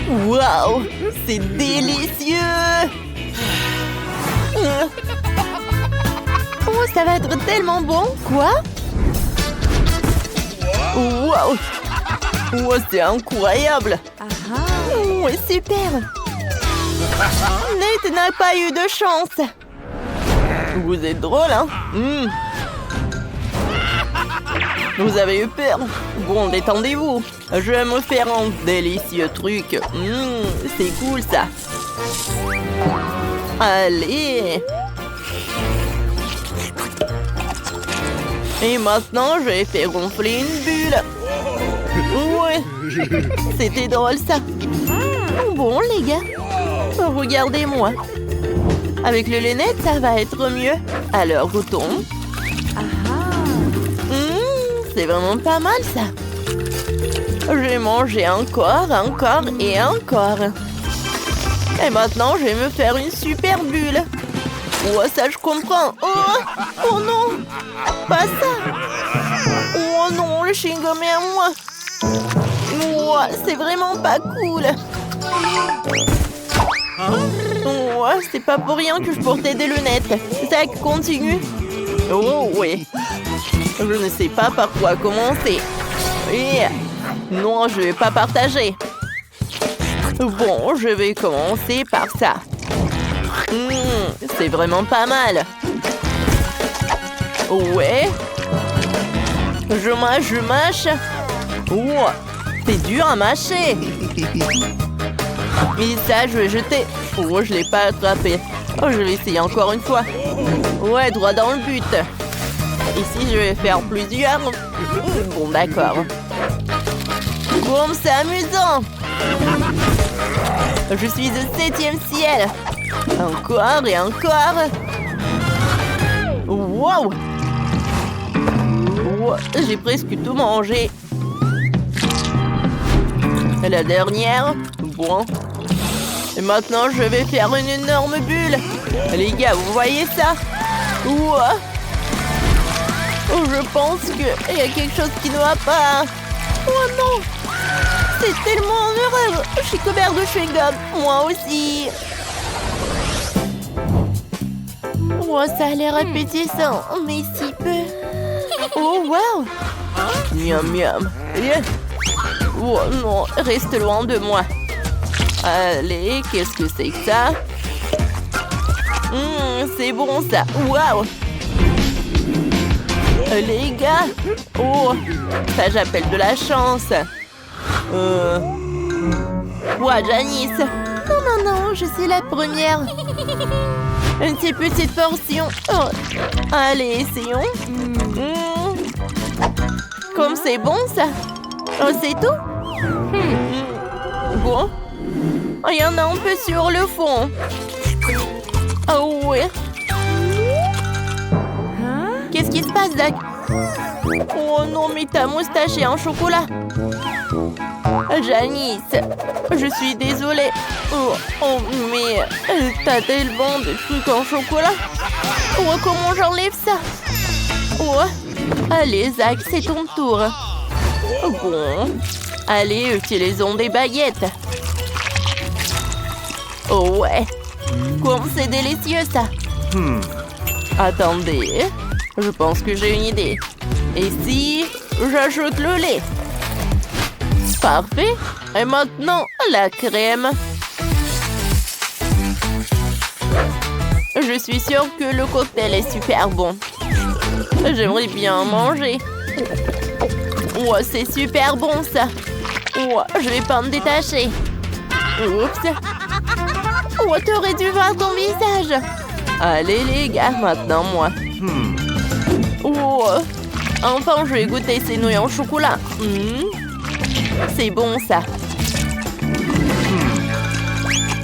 Waouh, c'est délicieux! Oh, ça va être tellement bon! Quoi? Waouh! Oh, c'est incroyable! Oh, super! Nate n'a pas eu de chance! Vous êtes drôle, hein? Vous avez eu peur? Bon, détendez-vous. Je vais me faire un délicieux truc. C'est cool, ça. Allez. Et maintenant, je vais faire gonfler une bulle. Ouais. C'était drôle, ça. Bon, les gars. Regardez-moi. Avec le lunette, ça va être mieux. Alors, goûtons. C'est vraiment pas mal, ça. J'ai mangé encore et encore. Et maintenant, je vais me faire une super bulle. Oh, ça, je comprends. Oh non. Pas ça. Oh non, le chewing-gum est à moi. Oh, c'est vraiment pas cool. Oh, c'est pas pour rien que je portais des lunettes. Zach, continue. Oh, oui. Je ne sais pas par quoi commencer. Et non, je vais pas partager. Bon, je vais commencer par ça. C'est vraiment pas mal. Ouais. Je mâche. Oh, c'est dur à mâcher. Et ça, je vais jeter. Oh, je l'ai pas attrapé. Oh, je vais essayer encore une fois. Ouais, droit dans le but. Ici, je vais faire plusieurs. Bon, d'accord. Bon, c'est amusant. Je suis au 7e ciel. Encore et encore. Wow. J'ai presque tout mangé. La dernière. Bon. Et maintenant, je vais faire une énorme bulle. Les gars, vous voyez ça? Wow. Oh, je pense qu'il y a quelque chose qui ne va pas. Oh non! C'est tellement heureux! Je suis couvert de chewing-gum. Moi aussi. Oh, ça a l'air appétissant, mais si peu. Oh, wow! Miam, miam. Oh non, reste loin de moi. Allez, qu'est-ce que c'est que ça? C'est bon, ça. Wow! Les gars, oh, ça j'appelle de la chance. Quoi, Janice? Non, je suis la première. Une si petite portion. Oh. Allez, essayons. Comme c'est bon, ça. Oh, c'est tout? Bon. Il y en a un peu sur le fond. Oh, ouais. Qu'est-ce qui se passe, Zach? Oh non, mais ta moustache est en chocolat. Janice, je suis désolée. Oh mais t'as tellement de trucs en chocolat. Oh, comment j'enlève ça? Oh, allez, Zach, c'est ton tour. Bon, allez, utilisons des baguettes. Oh ouais, comme c'est délicieux, ça. Attendez. Je pense que j'ai une idée. Et si j'ajoute le lait? Parfait. Et maintenant, la crème. Je suis sûre que le cocktail est super bon. J'aimerais bien en manger. Oh, c'est super bon, ça. Oh, je vais pas me détacher. Oups. Oh, t'aurais dû voir ton visage. Allez, les gars, maintenant, moi. Oh, enfin, je vais goûter ces nouilles en chocolat. C'est bon, ça.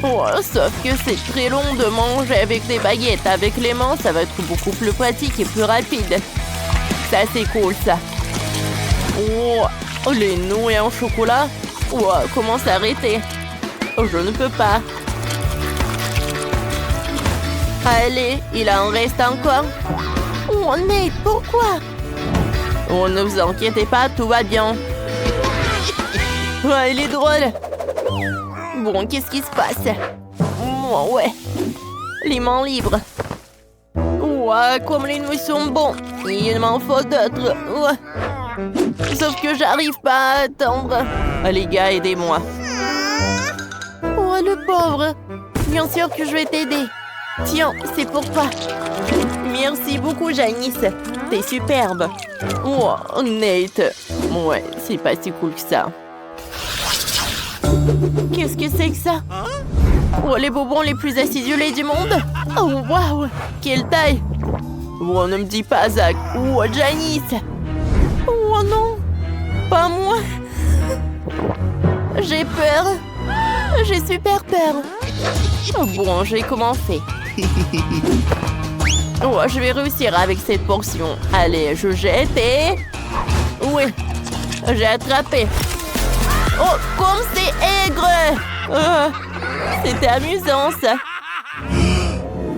Oh, sauf que c'est très long de manger avec des baguettes. Avec les mains, ça va être beaucoup plus pratique et plus rapide. Ça, c'est cool, ça. Oh, les nouilles en chocolat. Oh, comment s'arrêter? Oh, je ne peux pas. Allez, il en reste encore. Oh, Nate, pourquoi? Oh, ne vous inquiétez pas, tout va bien. Ouais, il est drôle. Bon, qu'est-ce qui se passe? Ouais. Les mains libres. Ouais, comme les nouilles sont bons. Il m'en faut d'autres. Ouais. Sauf que j'arrive pas à attendre. Ah, les gars, aidez-moi. Oh, le pauvre. Bien sûr que je vais t'aider. Tiens, c'est pour toi. Merci beaucoup, Janice. T'es superbe. Oh, Nate. Ouais, c'est pas si cool que ça. Qu'est-ce que c'est que ça? Oh, les bonbons les plus acidulés du monde. Oh, waouh. Quelle taille. Oh, ne me dis pas, Zach. Oh, Janice. Oh non. Pas moi. J'ai peur. J'ai super peur. Oh, bon, j'ai commencé. Oh, je vais réussir avec cette portion. Allez, je jette et... Oui, j'ai attrapé. Oh, comme c'est aigre. C'était amusant, ça.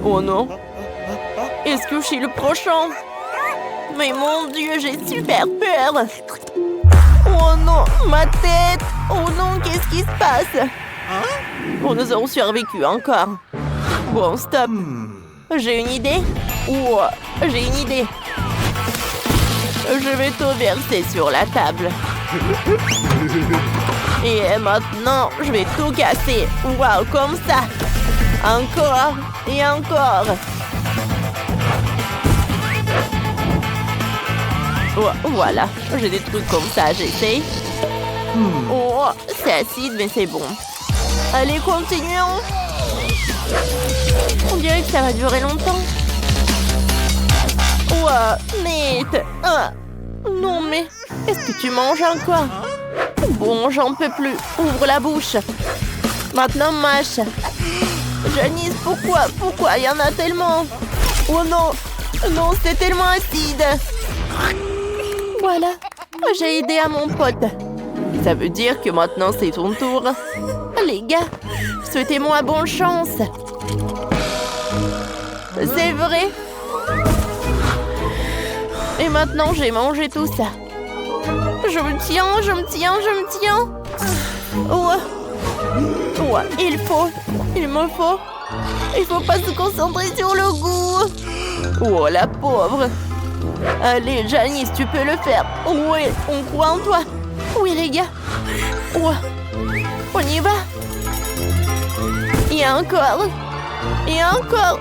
Oh non. Est-ce que je suis le prochain? Mais mon Dieu, j'ai super peur. Oh non, ma tête. Oh non, qu'est-ce qui se passe? Oh, nous avons survécu encore. Bon, stop. J'ai une idée. Oh, j'ai une idée. Je vais tout verser sur la table. Et maintenant, je vais tout casser. Waouh, comme ça. Encore et encore. Oh, voilà, j'ai des trucs comme ça, j'essaie. Oh, c'est acide, mais c'est bon. Allez, continuons. On dirait que ça va durer longtemps. Ouah, Nate. Ah, non, mais est-ce que tu manges encore? Bon, j'en peux plus. Ouvre la bouche. Maintenant, mâche. Janice, pourquoi? Pourquoi? Il y en a tellement. Oh non. Non, c'est tellement acide. Voilà. J'ai aidé à mon pote. Ça veut dire que maintenant, c'est ton tour. Les gars, souhaitez-moi bonne chance. C'est vrai. Et maintenant, j'ai mangé tout ça. Je me tiens, je me tiens, je me tiens. Ouais. Ouais, il me faut. Il faut pas se concentrer sur le goût. Oh, la pauvre. Allez, Janice, tu peux le faire. Oui, on croit en toi. Oui, les gars. Ouais. On y va. Et encore. Et encore.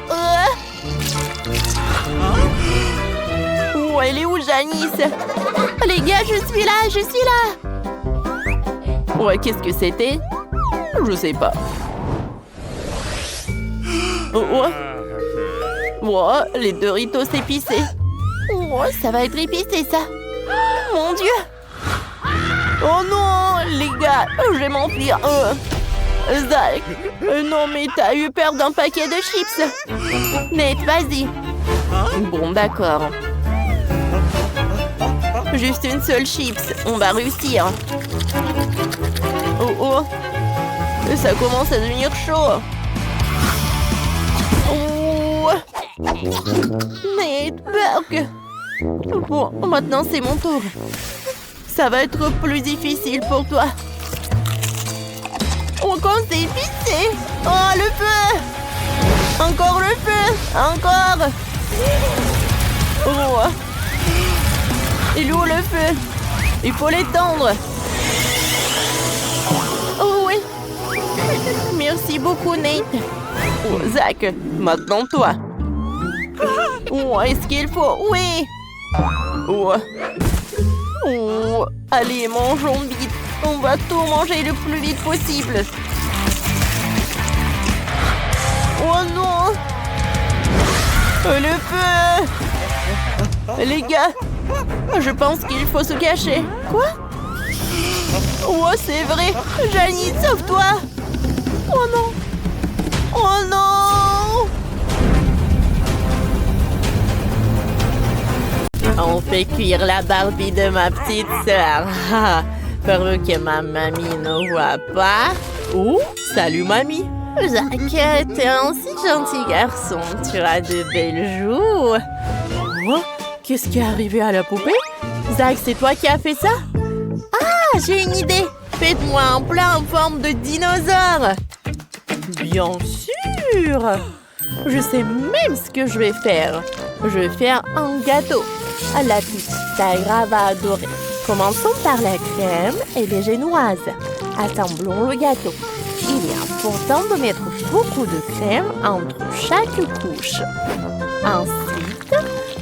Oh, elle est où, Janice? Les gars, je suis là. Ouais, qu'est-ce que c'était? Je sais pas. Ouais, les Doritos épicés. Ouais, ça va être épicé, ça. Mon Dieu. Oh non, les gars, je vais m'enfuir. Zach, non, mais t'as eu peur d'un paquet de chips. Nate, vas-y. Bon, d'accord. Juste une seule chips, on va réussir. Oh, ça commence à devenir chaud. Oh. Nate, Burke. Bon, maintenant c'est mon tour. Ça va être plus difficile pour toi. Oh, quand c'est épicé. Oh, le feu. Encore le feu. Encore. Oh. Il est où le feu? Il faut l'étendre. Oh oui. Merci beaucoup, Nate. Oh, Zach, maintenant toi. Oh, est-ce qu'il faut? Oui. Oh. Oh. Allez, mangeons vite. On va tout manger le plus vite possible. Oh non. Le feu. Les gars, je pense qu'il faut se cacher. Quoi? Oh, c'est vrai. Janice, sauve-toi. Oh non. Oh non. On fait cuire la Barbie de ma petite sœur. Pour que ma mamie ne voit pas. Oh, salut mamie. Zach, t'es un si gentil garçon. Tu as de belles joues. Oh, qu'est-ce qui est arrivé à la poupée? Zach, c'est toi qui as fait ça? Ah, j'ai une idée. Faites-moi un plat en forme de dinosaure. Bien sûr. Je sais même ce que je vais faire. Je vais faire un gâteau. La petite Tyra va adorer. Commençons par la crème et les génoises. Assemblons le gâteau. Il est important de mettre beaucoup de crème entre chaque couche. Ensuite,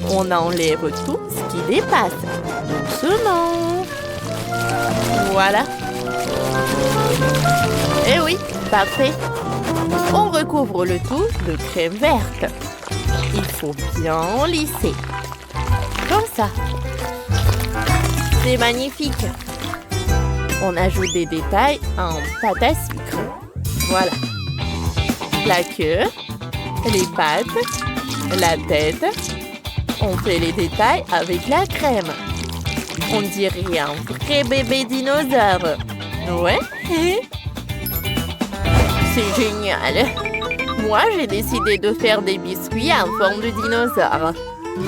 on enlève tout ce qui dépasse. Doucement. Voilà. Eh oui, parfait. On recouvre le tout de crème verte. Il faut bien lisser. Comme ça. C'est magnifique. On ajoute des détails en pâte à sucre. Voilà. La queue, les pattes, la tête. On fait les détails avec la crème. On dirait un vrai bébé dinosaure. Ouais. C'est génial. Moi, j'ai décidé de faire des biscuits en forme de dinosaure.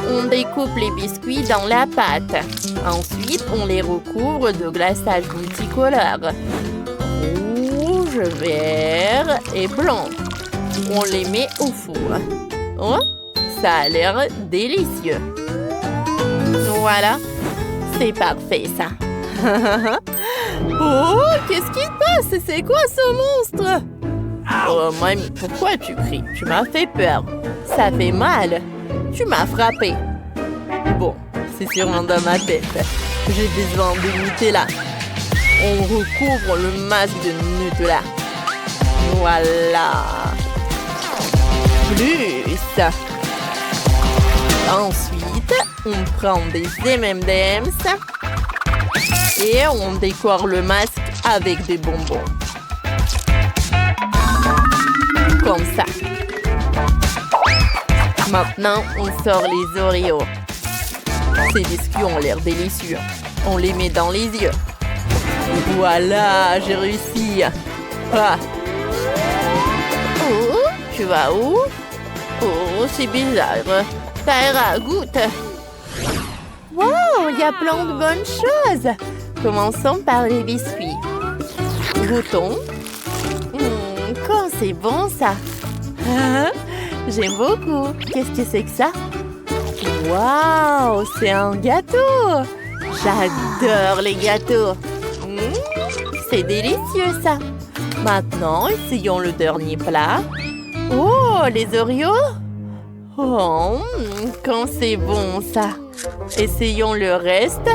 On découpe les biscuits dans la pâte. Ensuite, on les recouvre de glaçage multicolore. Rouge, vert et blanc. On les met au four. Oh, ça a l'air délicieux. Voilà, c'est parfait ça. Oh, qu'est-ce qui se passe? C'est quoi ce monstre? Oh, mamie, pourquoi tu cries? Tu m'as fait peur. Ça fait mal. Tu m'as frappé. Bon, c'est sûrement dans ma tête. J'ai besoin de Nutella. On recouvre le masque de Nutella. Voilà. Plus. Ensuite, on prend des M&M's et on décore le masque avec des bonbons. Comme ça. Maintenant, on sort les Oreos. Ces biscuits ont l'air délicieux. On les met dans les yeux. Voilà, j'ai réussi. Ah. Oh, tu vas où? Oh, c'est bizarre. Tyra, goûte. Wow, il y a plein de bonnes choses. Commençons par les biscuits. Goûtons. Quand c'est bon, ça. J'aime beaucoup. Qu'est-ce que c'est que ça? Waouh, c'est un gâteau. J'adore les gâteaux. C'est délicieux, ça. Maintenant, essayons le dernier plat. Oh, les Oreos. Oh, quand c'est bon, ça. Essayons le reste.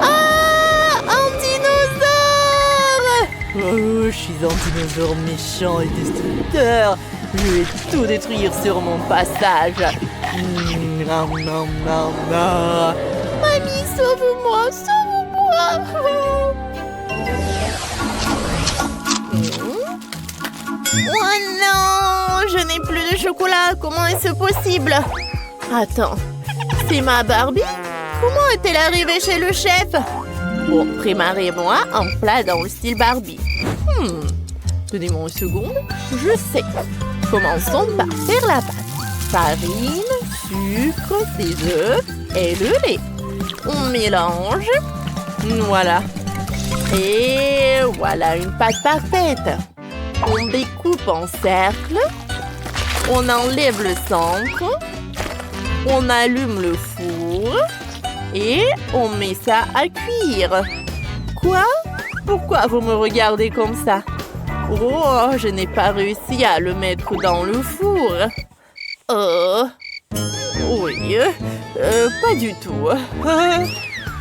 Ah, un dinosaure! Oh, je suis un dinosaure méchant et destructeur. Je vais tout détruire sur mon passage. Mamie, sauve-moi, sauve-moi. Oh non, je n'ai plus de chocolat. Comment est-ce possible? Attends, c'est ma Barbie? Comment est-elle arrivée chez le chef? Bon, préparez-moi un plat dans le style Barbie. Donnez-moi une seconde, je sais. Commençons par faire la pâte. Farine, sucre, des œufs et le lait. On mélange. Voilà. Et voilà une pâte parfaite. On découpe en cercle. On enlève le centre. On allume le four. Et on met ça à cuire. Quoi? Pourquoi vous me regardez comme ça? Oh, je n'ai pas réussi à le mettre dans le four. Oh, oui, pas du tout.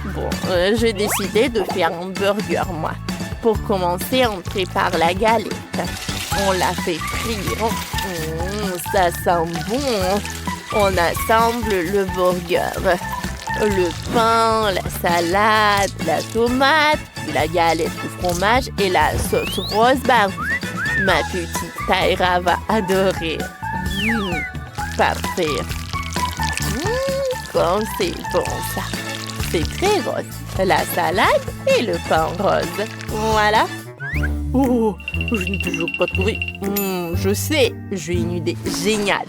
Bon, j'ai décidé de faire un burger, moi. Pour commencer, on prépare la galette. On la fait frire. Ça sent bon. On assemble le burger. Le pain, la salade, la tomate, la galette de fromage et la sauce rose Barbie. Ma petite Tyra va adorer. Parfait. Comme c'est bon ça. C'est très rose. La salade et le pain rose. Voilà. Oh, je n'ai toujours pas trouvé. Je sais, j'ai une idée géniale.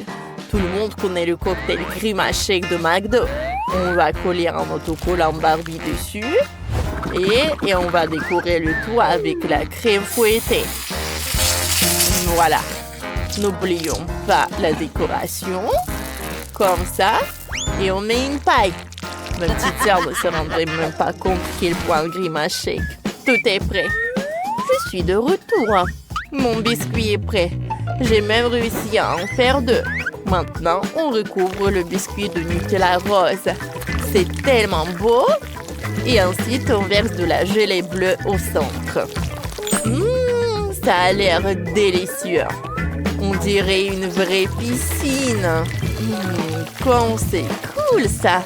Tout le monde connaît le cocktail Grimace Shake de McDo. On va coller un autocollant Barbie dessus. Et on va décorer le tout avec la crème fouettée. Voilà. N'oublions pas la décoration. Comme ça. Et on met une paille. Ma petite sœur ne se rendrait même pas compte quel point grimacer. Tout est prêt. Je suis de retour. Mon biscuit est prêt. J'ai même réussi à en faire 2. Maintenant, on recouvre le biscuit de Nutella rose. C'est tellement beau. Et ensuite, on verse de la gelée bleue au centre. Ça a l'air délicieux. On dirait une vraie piscine. Comme c'est cool ça.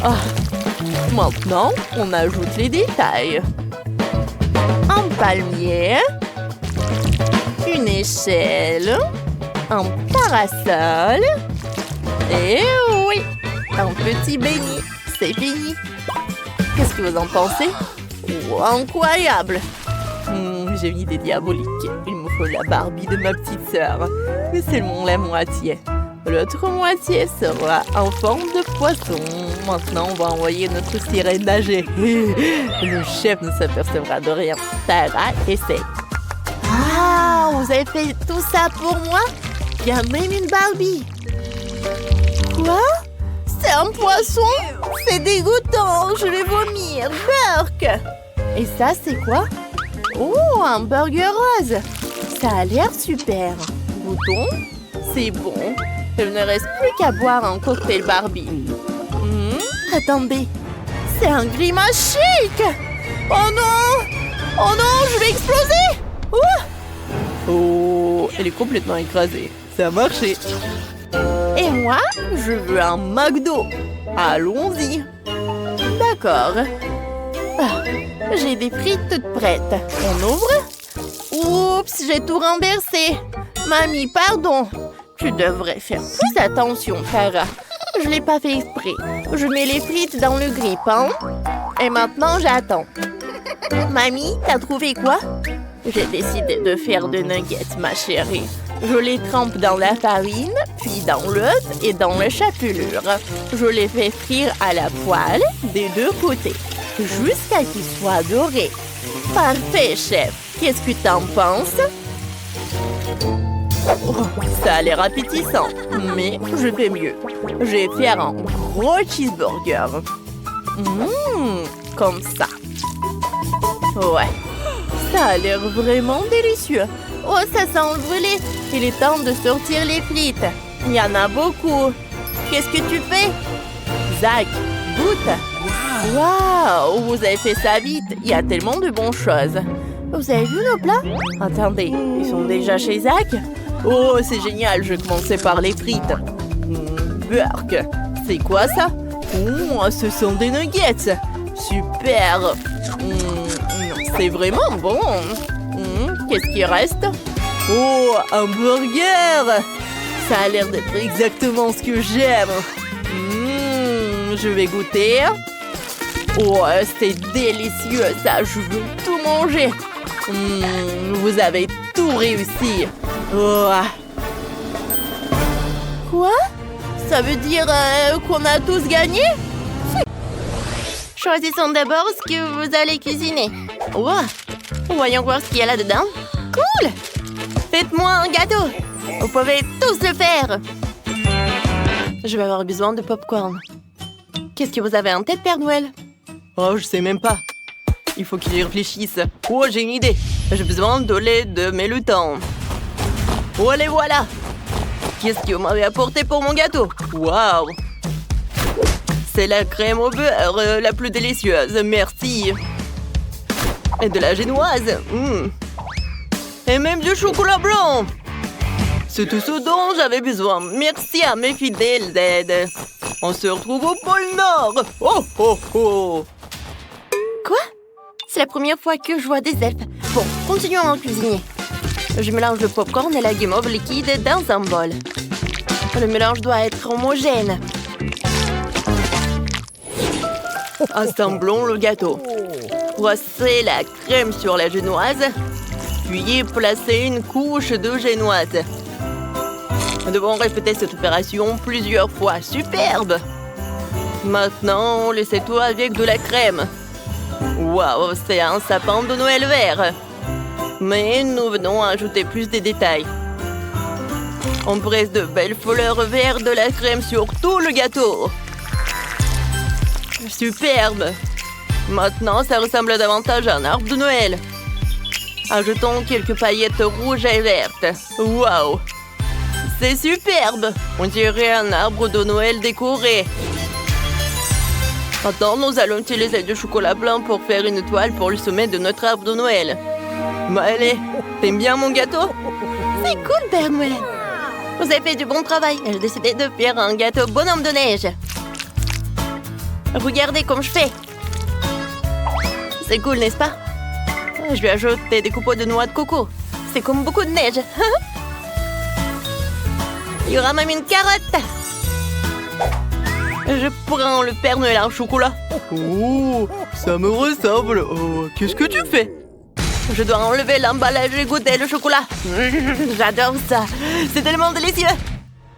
Oh. Maintenant, on ajoute les détails. Un palmier. Une échelle. Un parasol. Et oui, un petit béni. C'est fini. Qu'est-ce que vous en pensez? Oh, incroyable! J'ai une idée diabolique. Il me faut la Barbie de ma petite sœur. Mais seulement la moitié. L'autre moitié sera en forme de poisson. Maintenant, on va envoyer notre sirène nager. Le chef ne s'apercevra de rien. Tara, essaye. Ah, vous avez fait tout ça pour moi? Il y a même une Barbie. Quoi? C'est un poisson? C'est dégoûtant, je vais vomir. Burk! Et ça, c'est quoi? Oh, un burger rose. Ça a l'air super. Goûtons? C'est bon. Il ne reste plus qu'à boire un cocktail Barbie. Attendez. C'est un grimace chic! Oh non! Oh non, je vais exploser! Oh, elle est complètement écrasée. Ça a marché. Et moi, je veux un McDo. Allons-y. D'accord. J'ai des frites toutes prêtes. On ouvre? Oups, j'ai tout renversé. Mamie, pardon. Tu devrais faire plus attention, Tara. Je l'ai pas fait exprès. Je mets les frites dans le grille-pain. Et maintenant, j'attends. Mamie, t'as trouvé quoi? J'ai décidé de faire des nuggets, ma chérie. Je les trempe dans la farine, puis dans l'œuf et dans la chapelure. Je les fais frire à la poêle des 2 côtés, jusqu'à qu'ils soient dorés. Parfait, chef. Qu'est-ce que t'en penses? Oh, ça a l'air appétissant, mais je fais mieux. Je vais faire un gros cheeseburger. Comme ça. Ouais. Ça a l'air vraiment délicieux. Oh, ça sent brûlé. Il est temps de sortir les frites. Il y en a beaucoup. Qu'est-ce que tu fais? Zach, goûte. Waouh, vous avez fait ça vite. Il y a tellement de bonnes choses. Vous avez vu nos plats? Attendez, ils sont déjà chez Zach? Oh, c'est génial. Je commençais par les frites. Burk, c'est quoi ça? Oh, ce sont des nuggets. Super. C'est vraiment bon. Qu'est-ce qui reste? Oh, un burger! Ça a l'air d'être exactement ce que j'aime. Je vais goûter. Oh, c'est délicieux ça. Je veux tout manger. Vous avez tout réussi. Oh. Quoi? Ça veut dire qu'on a tous gagné? Choisissons d'abord ce que vous allez cuisiner. Oh. Voyons voir ce qu'il y a là-dedans. Cool! Faites-moi un gâteau. Vous pouvez tous le faire. Je vais avoir besoin de popcorn. Qu'est-ce que vous avez en tête, Père Noël? Oh, je sais même pas. Il faut qu'il y réfléchisse. Oh, j'ai une idée. J'ai besoin de lait de Mélutin. Oh, les voilà. Qu'est-ce que vous m'avez apporté pour mon gâteau? Waouh! C'est la crème au beurre la plus délicieuse. Merci. Et de la génoise. Et même du chocolat blanc. C'est tout ce dont j'avais besoin. Merci à mes fidèles aides. On se retrouve au pôle Nord. Oh, oh, oh. Quoi? C'est la première fois que je vois des elfes. Bon, continuons à cuisiner. Je mélange le popcorn et la guimauve liquide dans un bol. Le mélange doit être homogène. Assemblons le gâteau. Placez la crème sur la génoise. Puis placez une couche de génoise. Nous devons répéter cette opération plusieurs fois. Superbe! Maintenant, laissez tout avec de la crème. Waouh, c'est un sapin de Noël vert. Mais nous venons ajouter plus de détails. On presse de belles fleurs vertes, de la crème sur tout le gâteau. Superbe. Maintenant, ça ressemble davantage à un arbre de Noël. Ajoutons quelques paillettes rouges et vertes. Waouh! C'est superbe! On dirait un arbre de Noël décoré. Maintenant, nous allons utiliser du chocolat blanc pour faire une toile pour le sommet de notre arbre de Noël. Mais allez, t'aimes bien mon gâteau? C'est cool, Père Noël! Vous avez fait du bon travail. J'ai décidé de faire un gâteau bonhomme de neige. Regardez comme je fais. C'est cool, n'est-ce pas? Je vais ajouter des copeaux de noix de coco. C'est comme beaucoup de neige. Il y aura même une carotte. Je prends le Père Noël en chocolat. Oh, ça me ressemble. Oh, qu'est-ce que tu fais? Je dois enlever l'emballage et goûter le chocolat. J'adore ça. C'est tellement délicieux.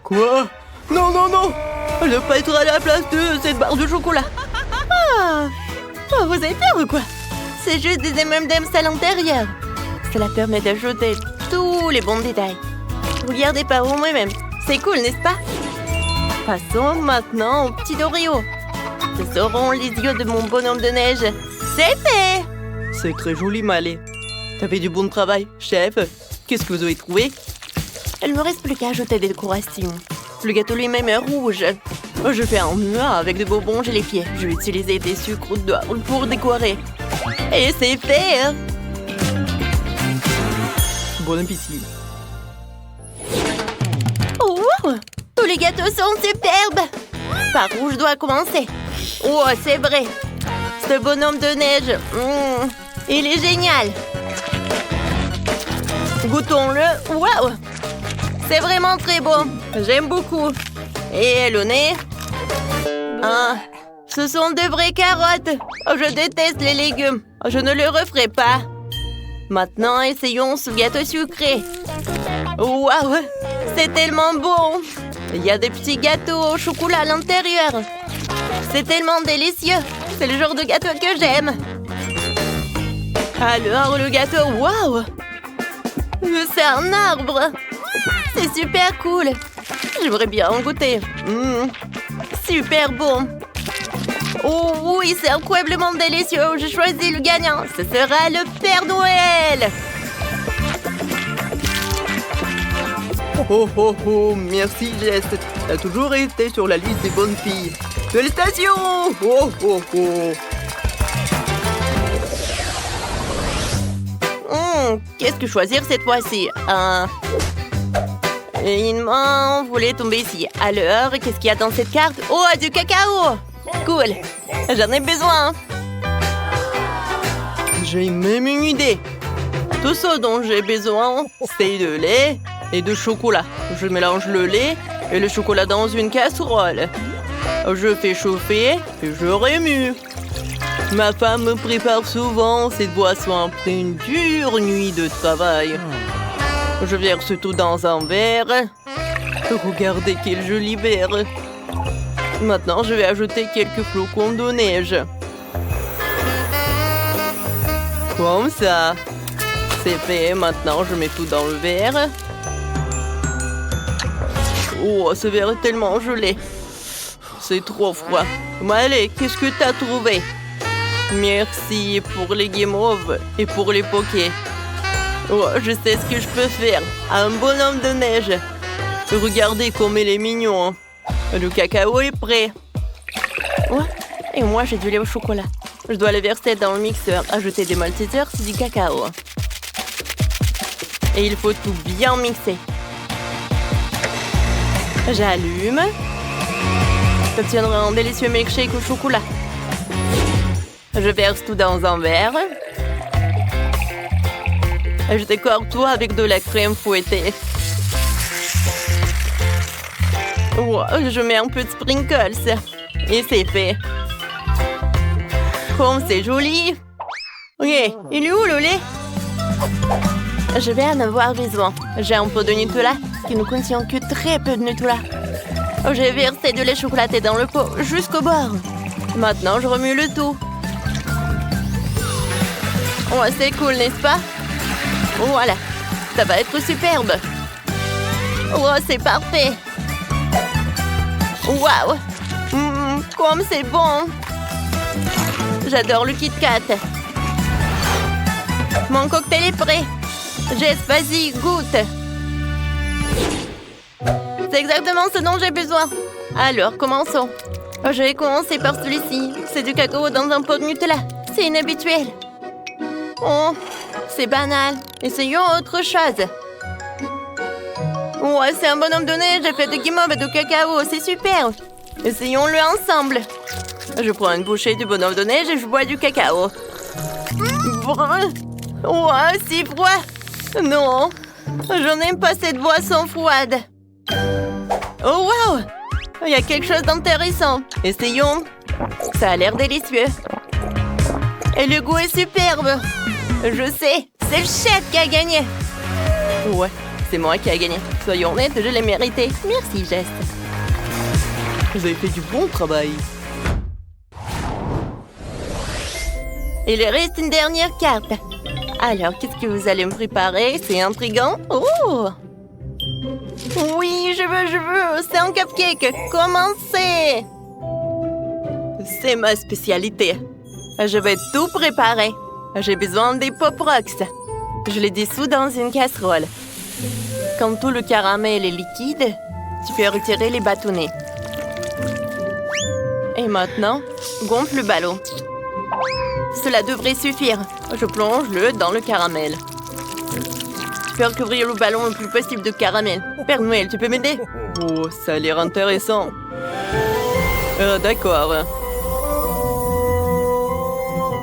Quoi? Non, non, non. Je ne pas être à la place de cette barre de chocolat. Ah, vous avez peur ou quoi? C'est juste des M&M's à l'intérieur. Cela permet d'ajouter tous les bons détails. Regardez par vous-même. C'est cool, n'est-ce pas? Passons maintenant aux petits Oreos. Ce seront les yeux de mon bonhomme de neige. C'est fait! C'est très joli, Malé. T'as fait du bon travail, chef. Qu'est-ce que vous avez trouvé? Il ne me reste plus qu'à ajouter des décorations. Le gâteau lui-même est rouge. Je fais un mur avec des bonbons gélifiés. Je vais utiliser des sucres d'orge pour décorer. Et c'est fait! Bon appétit! Oh! Tous les gâteaux sont superbes! Par où je dois commencer? Oh, c'est vrai! Ce bonhomme de neige, il est génial! Goûtons-le! Waouh! C'est vraiment très beau! J'aime beaucoup! Et le nez? Ah, ce sont de vraies carottes! Oh, je déteste les légumes! Je ne le referai pas! Maintenant, essayons ce gâteau sucré! Waouh! C'est tellement bon! Il y a des petits gâteaux au chocolat à l'intérieur! C'est tellement délicieux! C'est le genre de gâteau que j'aime! Alors, le gâteau, waouh! C'est un arbre! C'est super cool! J'aimerais bien en goûter! Super bon! Oh oui, c'est incroyablement délicieux! J'ai choisi le gagnant! Ce sera le Père Noël! Oh oh oh! Merci, Jess! T'as toujours été sur la liste des bonnes filles! Félicitations! Oh oh oh! Qu'est-ce que choisir cette fois-ci? Une main voulait tomber ici. Alors, qu'est-ce qu'il y a dans cette carte? Oh, du cacao! Cool! J'en ai besoin! J'ai même une idée! Tout ce dont j'ai besoin, c'est de lait et de chocolat. Je mélange le lait et le chocolat dans une casserole. Je fais chauffer et je remue. Ma femme me prépare souvent cette boisson après une dure nuit de travail. Je verse tout dans un verre. Regardez quel joli verre. Maintenant, je vais ajouter quelques flocons de neige. Comme ça. C'est fait. Maintenant, je mets tout dans le verre. Oh, ce verre est tellement gelé. C'est trop froid. Mais allez, qu'est-ce que t'as trouvé? Merci pour les guimauves et pour les pokés. Oh, je sais ce que je peux faire. Un bonhomme de neige. Regardez comme il est mignon. Le cacao est prêt. Oh, et moi, j'ai du lait au chocolat. Je dois le verser dans le mixeur. Ajouter des maltesers, c'est du cacao. Et il faut tout bien mixer. J'allume. J'obtiendrai un délicieux milkshake au chocolat. Je verse tout dans un verre. Je décore tout avec de la crème fouettée. Wow, je mets un peu de sprinkles. Et c'est fait. Comme c'est joli. Ok, il est où le lait? Je vais en avoir besoin. J'ai un peu de Nutella qui ne contient que très peu de Nutella. J'ai versé de lait chocolaté dans le pot jusqu'au bord. Maintenant, je remue le tout. Oh, c'est cool, n'est-ce pas? Voilà, ça va être superbe. Oh, c'est parfait. Waouh! Comme c'est bon! J'adore le Kit Kat. Mon cocktail est prêt. Jess, vas-y, goûte. C'est exactement ce dont j'ai besoin. Alors, commençons. Je vais commencer par celui-ci. C'est du cacao dans un pot de Nutella. C'est inhabituel. Oh, c'est banal. Essayons autre chose. Ouais, c'est un bonhomme de neige fait de guimauve et de cacao. C'est super. Essayons-le ensemble. Je prends une bouchée du bonhomme de neige et je bois du cacao. Ouais, c'est froid. Non, je n'aime pas cette boisson froide. Oh, wow! Il y a quelque chose d'intéressant. Essayons. Ça a l'air délicieux. Et le goût est superbe. Je sais, c'est le chef qui a gagné. Ouais, c'est moi qui a gagné. Soyons honnêtes, je l'ai mérité. Merci, Jess. Vous avez fait du bon travail. Il reste une dernière carte. Alors, qu'est-ce que vous allez me préparer? C'est intriguant. Oh! Oui, je veux. C'est un cupcake. Commencez! C'est ma spécialité. Je vais tout préparer. J'ai besoin des Pop Rocks. Je les dissous dans une casserole. Quand tout le caramel est liquide, tu peux retirer les bâtonnets. Et maintenant, gonfle le ballon. Cela devrait suffire. Je plonge-le dans le caramel. Tu peux recouvrir le ballon le plus possible de caramel. Père Noël, tu peux m'aider? Oh, ça a l'air intéressant. D'accord.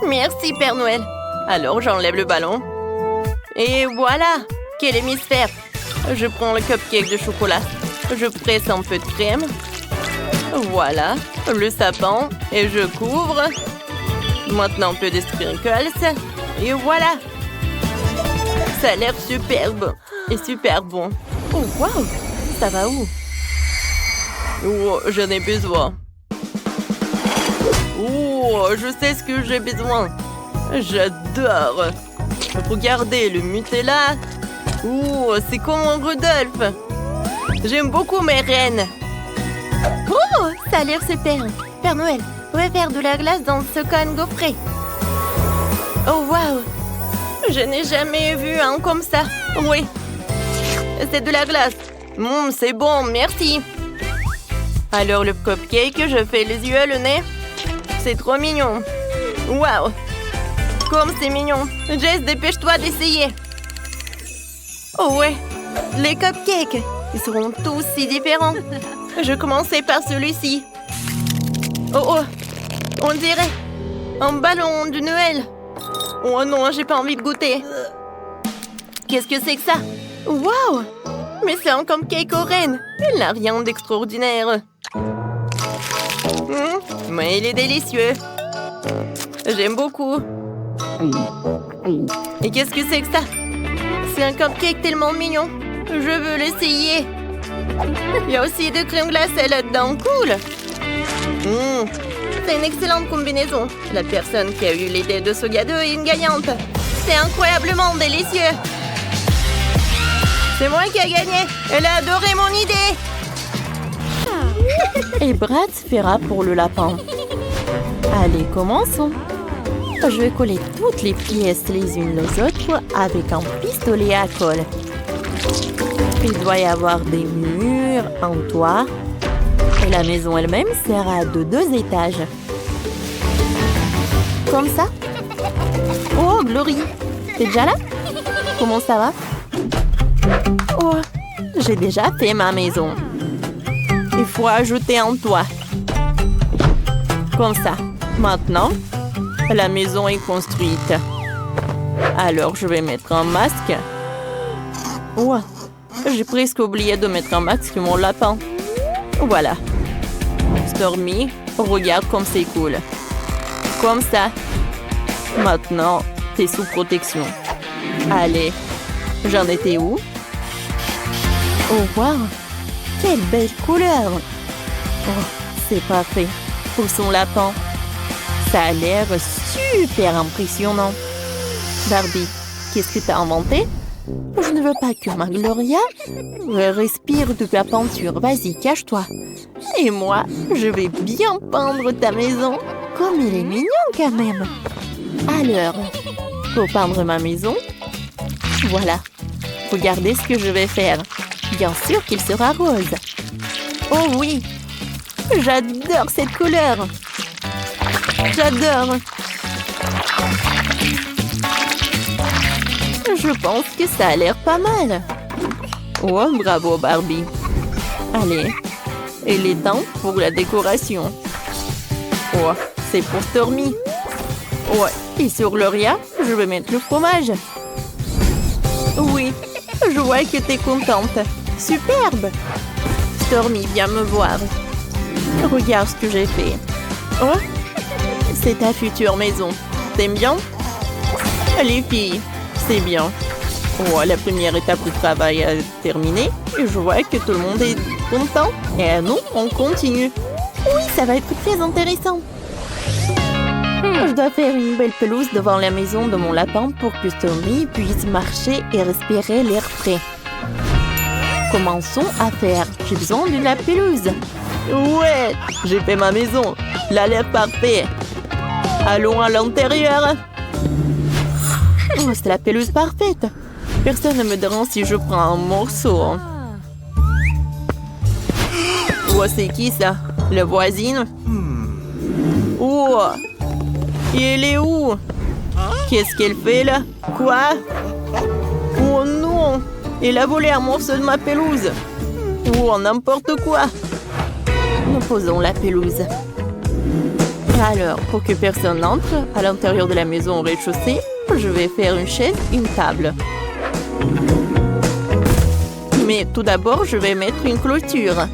Merci, Père Noël. Alors, j'enlève le ballon. Et voilà! Quel hémisphère! Je prends le cupcake de chocolat. Je presse un peu de crème. Voilà, le sapin. Et je couvre. Maintenant, un peu de sprinkles. Et voilà! Ça a l'air superbe. Et super bon. Oh, wow! Ça va où? Oh, j'en ai besoin. Oh, je sais ce que j'ai besoin. J'adore. Regardez le Nutella. Oh, c'est comme un Rudolph. J'aime beaucoup mes reines. Oh, ça a l'air super. Père Noël, on va faire de la glace dans ce cône gaufré. Oh, wow. Je n'ai jamais vu un comme ça. Oui. C'est de la glace. C'est bon, merci. Alors, le cupcake, je fais les yeux, le nez. C'est trop mignon. Waouh! Comme c'est mignon. Jess, dépêche-toi d'essayer. Oh ouais, les cupcakes. Ils seront tous si différents. Je commençais par celui-ci. Oh, on dirait un ballon de Noël. Oh non, j'ai pas envie de goûter. Qu'est-ce que c'est que ça? Waouh! Mais c'est un cupcake aux rennes. Il n'a rien d'extraordinaire. Mais il est délicieux. J'aime beaucoup. Et qu'est-ce que c'est que ça? C'est un cupcake tellement mignon. Je veux l'essayer. Il y a aussi de crème glacée là-dedans. Cool. C'est une excellente combinaison. La personne qui a eu l'idée de ce gâteau est une gagnante. C'est incroyablement délicieux. C'est moi qui ai gagné. Elle a adoré mon idée. Et Brad fera pour le lapin. Allez, commençons. Je vais coller toutes les pièces les unes les autres avec un pistolet à colle. Il doit y avoir des murs, un toit. Et la maison elle-même sera de 2 étages. Comme ça. Oh, Glory, t'es déjà là? Comment ça va? Oh, j'ai déjà fait ma maison. Il faut ajouter un toit. Comme ça. Maintenant, la maison est construite. Alors, je vais mettre un masque. Oh, j'ai presque oublié de mettre un masque sur mon lapin. Voilà. Stormy, regarde comme c'est cool. Comme ça. Maintenant, t'es sous protection. Allez, j'en étais où? Oh, wow! Quelle belle couleur! Oh, c'est parfait. Pour son lapin. Ça a l'air super impressionnant. Barbie, qu'est-ce que t'as inventé? Je ne veux pas que ma Gloria respire de ta peinture. Vas-y, cache-toi. Et moi, je vais bien peindre ta maison. Comme elle est mignonne quand même. Alors, pour peindre ma maison, voilà. Regardez ce que je vais faire. Bien sûr qu'il sera rose. Oh oui, j'adore cette couleur. J'adore. Je pense que ça a l'air pas mal. Oh, bravo Barbie. Allez, il est temps pour la décoration. Oh, c'est pour Stormy. Ouais, et sur Gloria, je vais mettre le fromage. Oui, je vois que t'es contente. Superbe. Stormy, viens me voir. Regarde ce que j'ai fait. Oh, c'est ta future maison. T'aimes bien? Les filles, c'est bien. Oh, la première étape du travail est terminée. Et je vois que tout le monde est content. Et nous, on continue. Oui, ça va être très intéressant. Je dois faire une belle pelouse devant la maison de mon lapin pour que Stormy puisse marcher et respirer l'air frais. Commençons à faire. J'ai besoin de la pelouse. Ouais, j'ai fait ma maison. Elle a l'air parfait. Allons à l'intérieur. Oh, c'est la pelouse parfaite. Personne ne me dérange si je prends un morceau. Oh, c'est qui ça? La voisine? Oh, et elle est où? Qu'est-ce qu'elle fait là? Quoi? Oh non! Elle a volé un morceau de ma pelouse. Oh, n'importe quoi. Nous posons la pelouse. Alors, pour que personne n'entre à l'intérieur de la maison au rez-de-chaussée, je vais faire une chaise, une table. Mais tout d'abord, je vais mettre une clôture.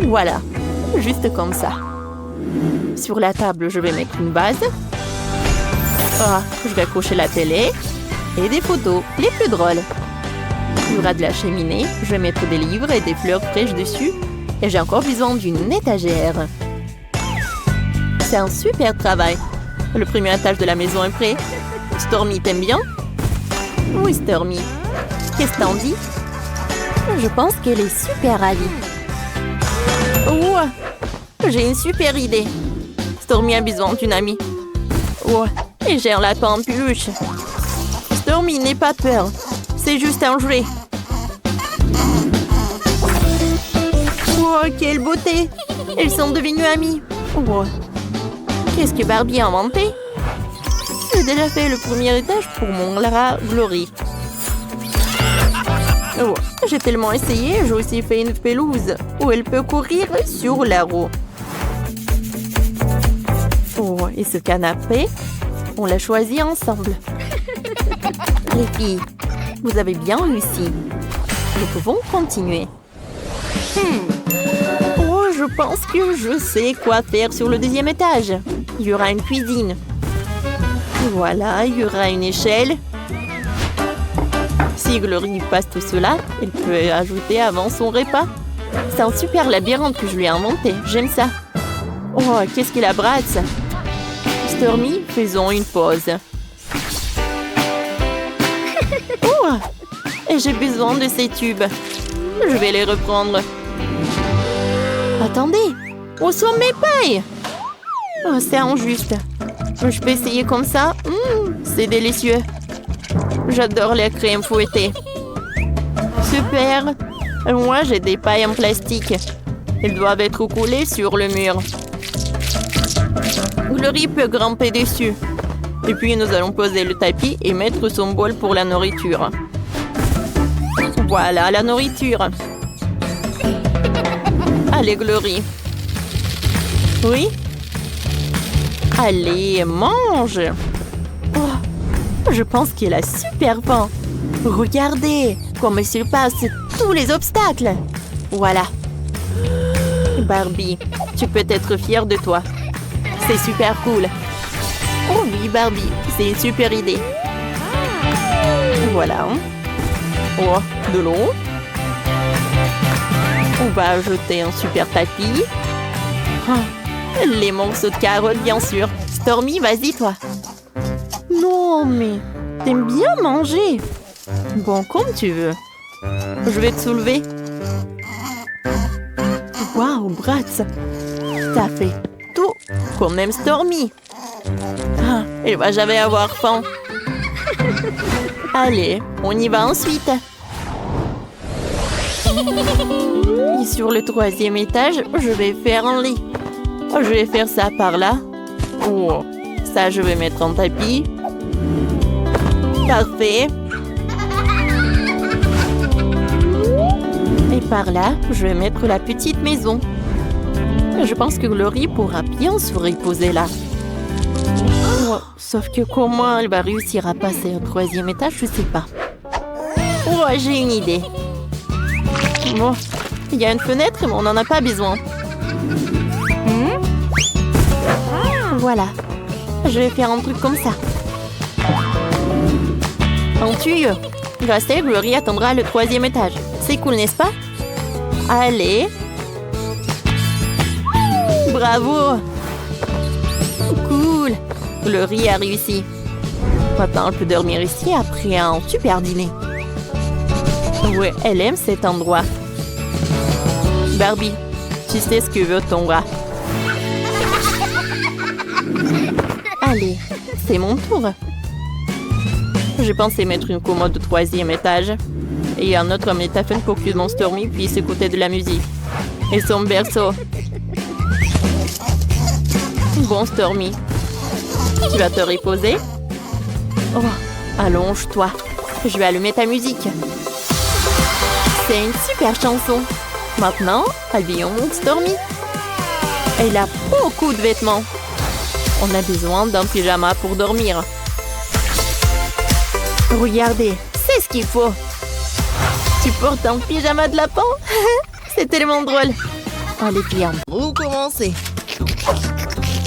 Voilà, juste comme ça. Sur la table, je vais mettre une vase. Je vais accrocher la télé et des photos, les plus drôles. Il y aura de la cheminée, je vais mettre des livres et des fleurs fraîches dessus. Et j'ai encore besoin d'une étagère. C'est un super travail. Le premier étage de la maison est prêt. Stormy, t'aimes bien? Oui, Stormy. Qu'est-ce que t'en dis? Je pense qu'elle est super ravie. Oh, j'ai une super idée. Stormy a besoin d'une amie. Oh, et j'ai un lapin en peluche. Stormy, n'aie pas peur. C'est juste un jouet. Oh, quelle beauté! Elles sont devenues amies. Oh. Qu'est-ce que Barbie a inventé? J'ai déjà fait le premier étage pour mon Lara Glory. Oh. J'ai tellement essayé, j'ai aussi fait une pelouse où elle peut courir sur la roue. Oh, et ce canapé, on l'a choisi ensemble. Les filles, vous avez bien réussi. Nous pouvons continuer. Oh, je pense que je sais quoi faire sur le deuxième étage. Il y aura une cuisine. Voilà, il y aura une échelle. Si Glory passe tout cela, elle peut ajouter avant son repas. C'est un super labyrinthe que je lui ai inventé. J'aime ça. Oh, qu'est-ce qu'il abrace. Stormy, faisons une pause. Oh, et j'ai besoin de ces tubes. Je vais les reprendre. Attendez, où sont mes pailles? Oh, c'est injuste. Je peux essayer comme ça. C'est délicieux. J'adore les crèmes fouettées. Super. Moi, j'ai des pailles en plastique. Elles doivent être coulées sur le mur. Glory peut grimper dessus. Et puis, nous allons poser le tapis et mettre son bol pour la nourriture. Voilà la nourriture. Allez, Glory. Oui? Allez, mange. Oh, je pense qu'il a super faim. Regardez comme il surpasse tous les obstacles. Voilà. Barbie, tu peux être fière de toi. C'est super cool. Oh oui, Barbie, c'est une super idée. Voilà. Oh, de l'eau. On va ajouter un super tapis. Les morceaux de carottes, bien sûr. Stormy, vas-y, toi. Non, mais T'aimes bien manger? Bon, comme tu veux. Je vais te soulever. Waouh, Bratz! T'as fait tout comme même Stormy. Ah, elle va jamais avoir faim. Allez, on y va ensuite. Et sur le 3e étage, je vais faire un lit. Je vais faire ça par là. Oh, ça, je vais mettre en tapis. Parfait. Et par là, je vais mettre la petite maison. Je pense que Glory pourra bien se reposer là. Oh, sauf que comment elle va réussir à passer au 3e étage, je sais pas. Oh, j'ai une idée. Bon, il y a une fenêtre, mais on n'en a pas besoin. Voilà. Je vais faire un truc comme ça. Un tuyau. Grâce à elle, Glory attendra le 3e étage. C'est cool, n'est-ce pas? Allez. Bravo. Cool. Glory a réussi. Maintenant, elle peut dormir ici après un super dîner. Ouais, elle aime cet endroit. Barbie, tu sais ce que veut ton rat. Allez, c'est mon tour. Je pensais mettre une commode au 3e étage. Et un autre métaphone pour que mon Stormy puisse écouter de la musique. Et son berceau. Bon, Stormy. Tu vas te reposer? Oh, allonge-toi. Je vais allumer ta musique. C'est une super chanson. Maintenant, habillons mon Stormy. Elle a beaucoup de vêtements. On a besoin d'un pyjama pour dormir. Regardez, c'est ce qu'il faut. Tu portes un pyjama de lapin? C'est tellement drôle. Allez, bien. Vous commencez.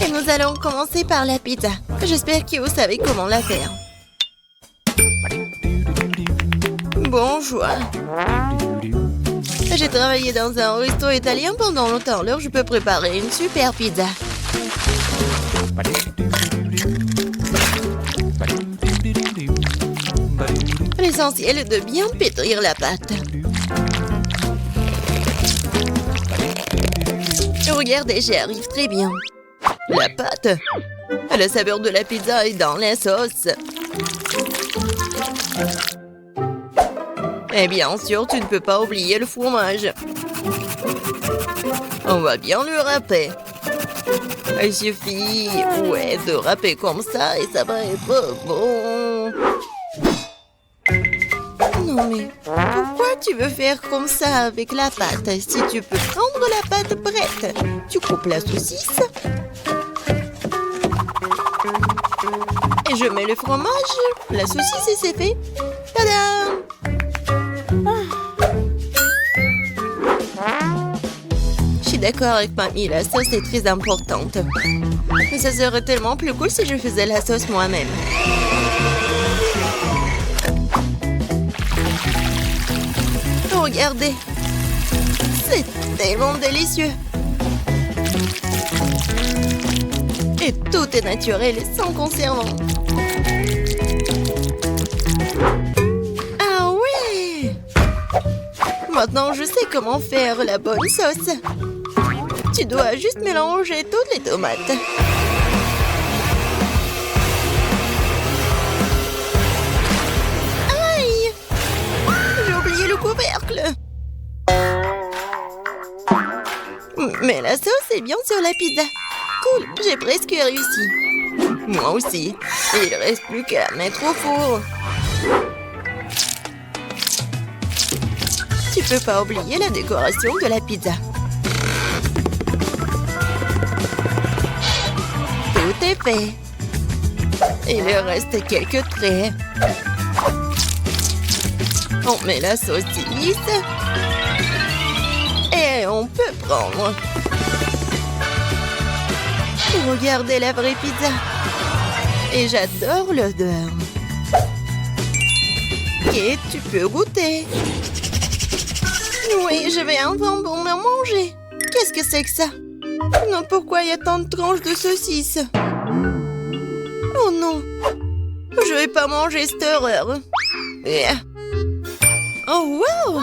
Et nous allons commencer par la pizza. J'espère que vous savez comment la faire. Bonjour. J'ai travaillé dans un resto italien pendant longtemps, alors je peux préparer une super pizza. L'essentiel est de bien pétrir la pâte. Regardez, j'y arrive très bien. La pâte, la saveur de la pizza est dans la sauce. Et bien sûr, tu ne peux pas oublier le fromage. On va bien le râper. Il suffit, ouais, de râper comme ça et ça va être bon. Non mais, pourquoi tu veux faire comme ça avec la pâte? Si tu peux prendre la pâte prête, tu coupes la saucisse. Et je mets le fromage, la saucisse et c'est fait. Tadam! Je suis d'accord avec mamie, la sauce est très importante. Mais ça serait tellement plus cool si je faisais la sauce moi-même. Regardez, c'est tellement délicieux. Et tout est naturel et sans conservant. Ah ouais! Maintenant, je sais comment faire la bonne sauce. Tu dois juste mélanger toutes les tomates. Aïe! J'ai oublié le couvercle. Mais la sauce est bien sur la pizza. Cool, j'ai presque réussi. Moi aussi. Il reste plus qu'à mettre au four. Tu peux pas oublier la décoration de la pizza. Tout est fait. Il reste quelques traits. On met la saucisse. Et on peut prendre. Regardez la vraie pizza. Et j'adore l'odeur. Et tu peux goûter. Oui, je vais enfin bon me manger. Qu'est-ce que c'est que ça? Non, pourquoi il y a tant de tranches de saucisses? Oh non. Je vais pas manger cette horreur. Oh, wow!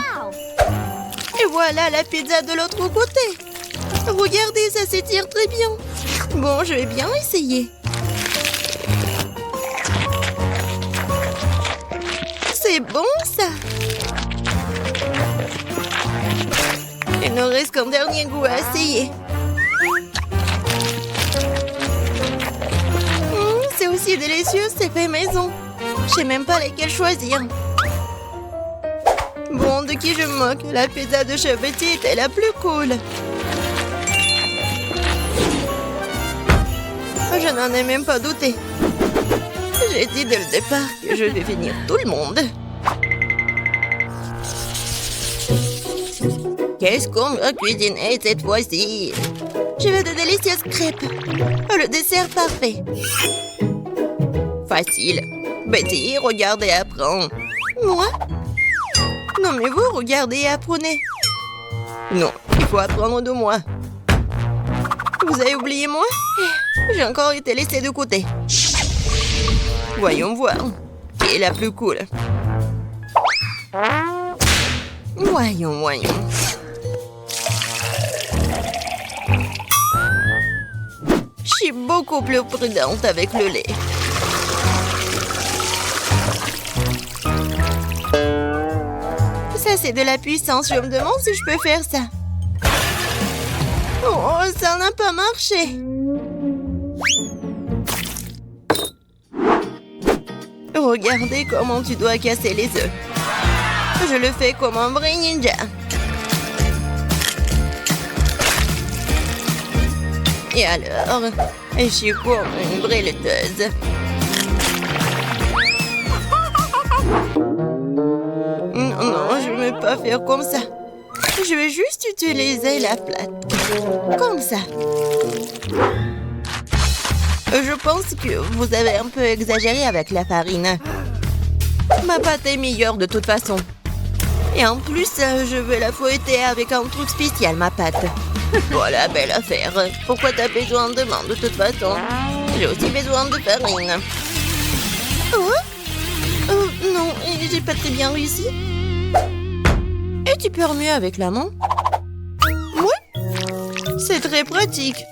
Et voilà la pizza de l'autre côté. Regardez, ça s'étire très bien. Bon, je vais bien essayer. C'est bon, ça. Il nous reste qu'un dernier goût à essayer. C'est aussi délicieux, c'est fait maison. Je sais même pas lesquels choisir. Bon, de qui je me moque? La pizza de Chef Betty était la plus cool. Je n'en ai même pas douté. J'ai dit dès le départ que je vais finir tout le monde. Qu'est-ce qu'on va cuisiner cette fois-ci? Je veux de délicieuses crêpes. Le dessert parfait. Facile. Betty, regarde et apprends. Moi? Non, mais vous, regardez et apprenez. Non, il faut apprendre de moi. Vous avez oublié moi? J'ai encore été laissée de côté. Voyons voir. Qui est la plus cool? Voyons. Je suis beaucoup plus prudente avec le lait. Ça, c'est de la puissance. Je me demande si je peux faire ça. Oh, ça n'a pas marché. Regardez comment tu dois casser les œufs. Je le fais comme un vrai ninja. Et alors, je suis comme une vraie laiteuse. Non, je ne vais pas faire comme ça. Je vais juste utiliser la plate. Comme ça. Je pense que vous avez un peu exagéré avec la farine. Ma pâte est meilleure de toute façon. Et en plus, je vais la fouetter avec un truc spécial, ma pâte. Voilà, belle affaire. Pourquoi t'as besoin de main de toute façon? J'ai aussi besoin de farine. Oh? Non, j'ai pas très bien réussi. Et tu peux mieux avec la main? Oui. C'est très pratique.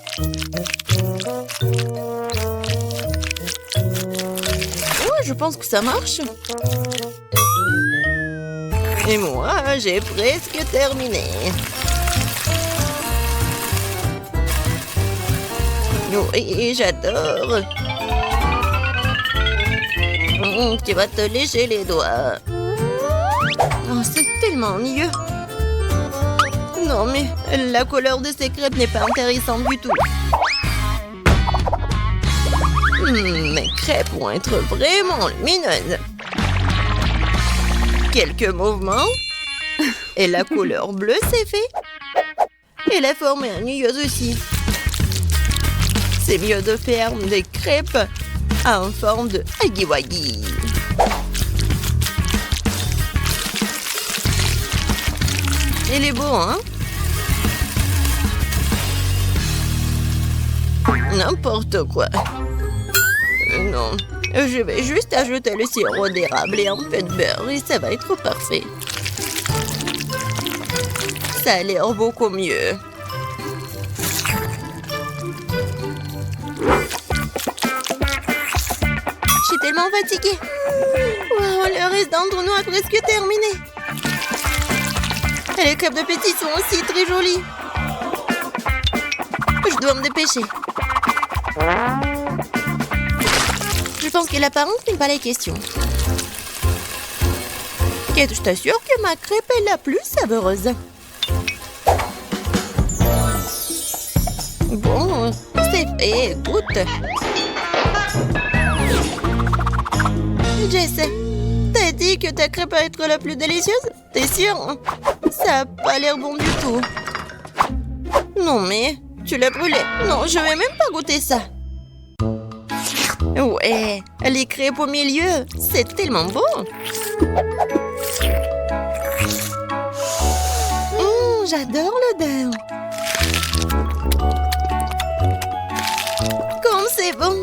Ouais, je pense que ça marche. Et moi, j'ai presque terminé. Oui, j'adore. Tu vas te lécher les doigts. Oh, c'est tellement ennuyeux. Non, mais la couleur de ces crêpes n'est pas intéressante du tout. Mes crêpes vont être vraiment lumineuses. Quelques mouvements. Et la couleur bleue, c'est fait. Et la forme est ennuyeuse aussi. C'est mieux de faire des crêpes en forme de huggy-wuggy. Il est beau, hein? N'importe quoi. Non, je vais juste ajouter le sirop d'érable et un peu de beurre et ça va être parfait. Ça a l'air beaucoup mieux. Je suis tellement fatiguée. Wow, le reste d'entre nous a presque terminé. Et les crêpes de Betty sont aussi très jolies. Je dois me dépêcher. Je pense que l'apparence n'est pas la question. Kate, je t'assure que ma crêpe est la plus savoureuse. Bon, c'est fait, écoute. Jess, t'as dit que ta crêpe va être la plus délicieuse? T'es sûre? Ça a pas l'air bon du tout. Non mais, tu l'as brûlé. Non, je vais même pas goûter ça. Ouais, les crêpes au milieu, c'est tellement bon. J'adore l'odeur. Comme c'est bon.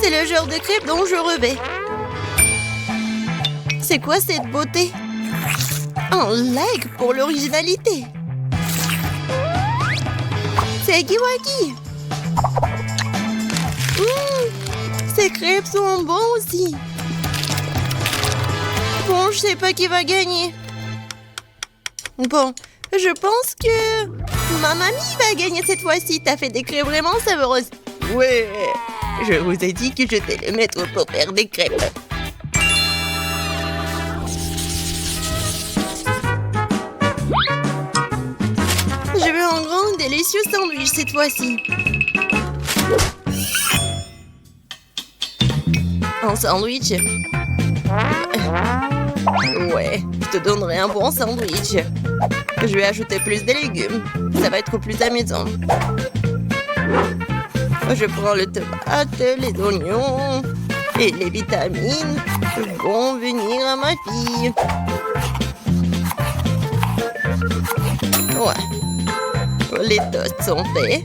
C'est le genre de crêpe dont je rêvais. C'est quoi cette beauté? Un like pour l'originalité. C'est Huggy Wuggy. Ces crêpes sont bons aussi. Bon, je sais pas qui va gagner. Bon, je pense que ma mamie va gagner cette fois-ci. T'as fait des crêpes vraiment savoureuses. Ouais, je vous ai dit que j'étais le maître pour faire des crêpes. Je veux un grand, délicieux sandwich cette fois-ci. Un sandwich? Ouais, je te donnerai un bon sandwich. Je vais ajouter plus de légumes. Ça va être plus amusant. Je prends le tomate, les oignons et les vitamines vont venir à ma fille. Ouais. Les toasts sont faits.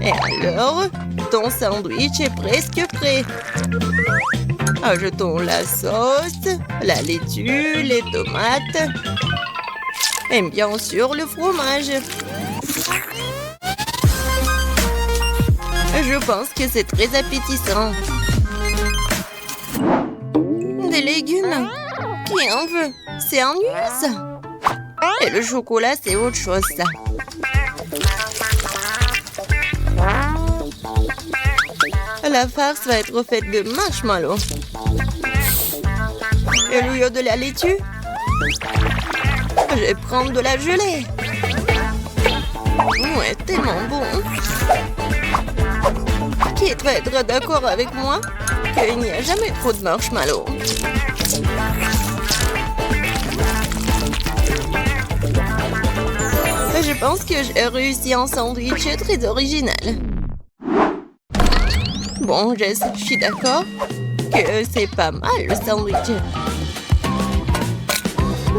Et alors, ton sandwich est presque prêt. Ajoutons la sauce, la laitue, les tomates et bien sûr le fromage. Je pense que c'est très appétissant. Des légumes? Qui en veut? C'est ennuyeux ça. Et le chocolat, c'est autre chose ça. La farce va être faite de marshmallow. Et au lieu de la laitue, je vais prendre de la gelée. Ouais, tellement bon. Qui va être d'accord avec moi qu'il n'y a jamais trop de marshmallow. Je pense que j'ai réussi un sandwich très original. Bon, je suis d'accord que c'est pas mal le sandwich.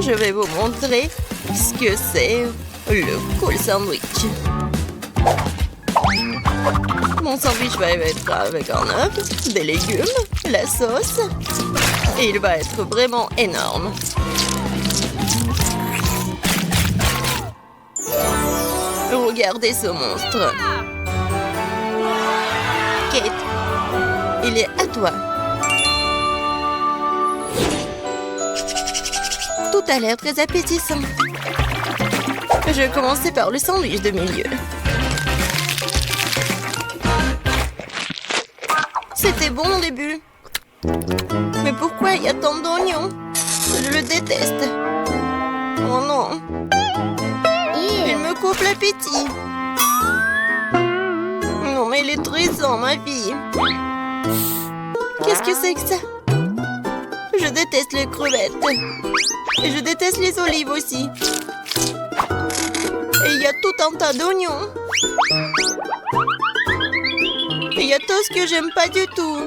Je vais vous montrer ce que c'est le cool sandwich. Mon sandwich va être avec un œuf, des légumes, la sauce. Et il va être vraiment énorme. Regardez ce monstre. Kate, il est à toi. Tout a l'air très appétissant. Je vais commencer par le sandwich de milieu. C'était bon au début. Mais pourquoi il y a tant d'oignons? Je le déteste. Oh non. Il me coupe l'appétit. Non, mais il est trésor, ma fille. Qu'est-ce que c'est que ça? Je déteste les crevettes. Et je déteste les olives aussi. Et il y a tout un tas d'oignons. Et il y a tout ce que j'aime pas du tout.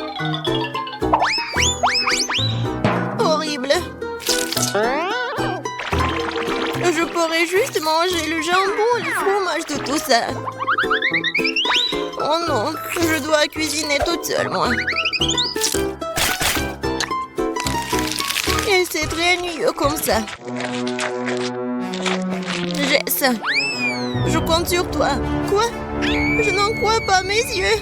Horrible. Je pourrais juste manger le jambon et le fromage de tout ça. Oh non, je dois cuisiner toute seule, moi. Et c'est très ennuyeux comme ça. Jess, je compte sur toi. Quoi? Je n'en crois pas mes yeux.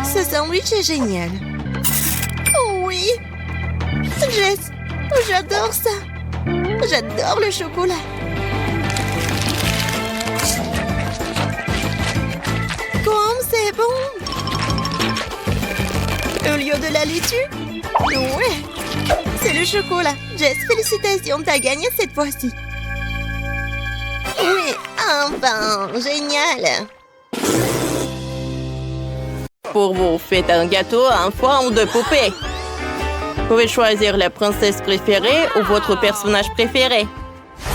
Ce sandwich est génial. Oh oui. Jess, j'adore ça. J'adore le chocolat. Comme c'est bon. Au lieu de la laitue? Ouais. C'est le chocolat. Jess, félicitations, t'as gagné cette fois-ci. Oui, enfin, génial. Pour vous, faites un gâteau, un foie ou deux poupées. Vous pouvez choisir la princesse préférée ou votre personnage préféré.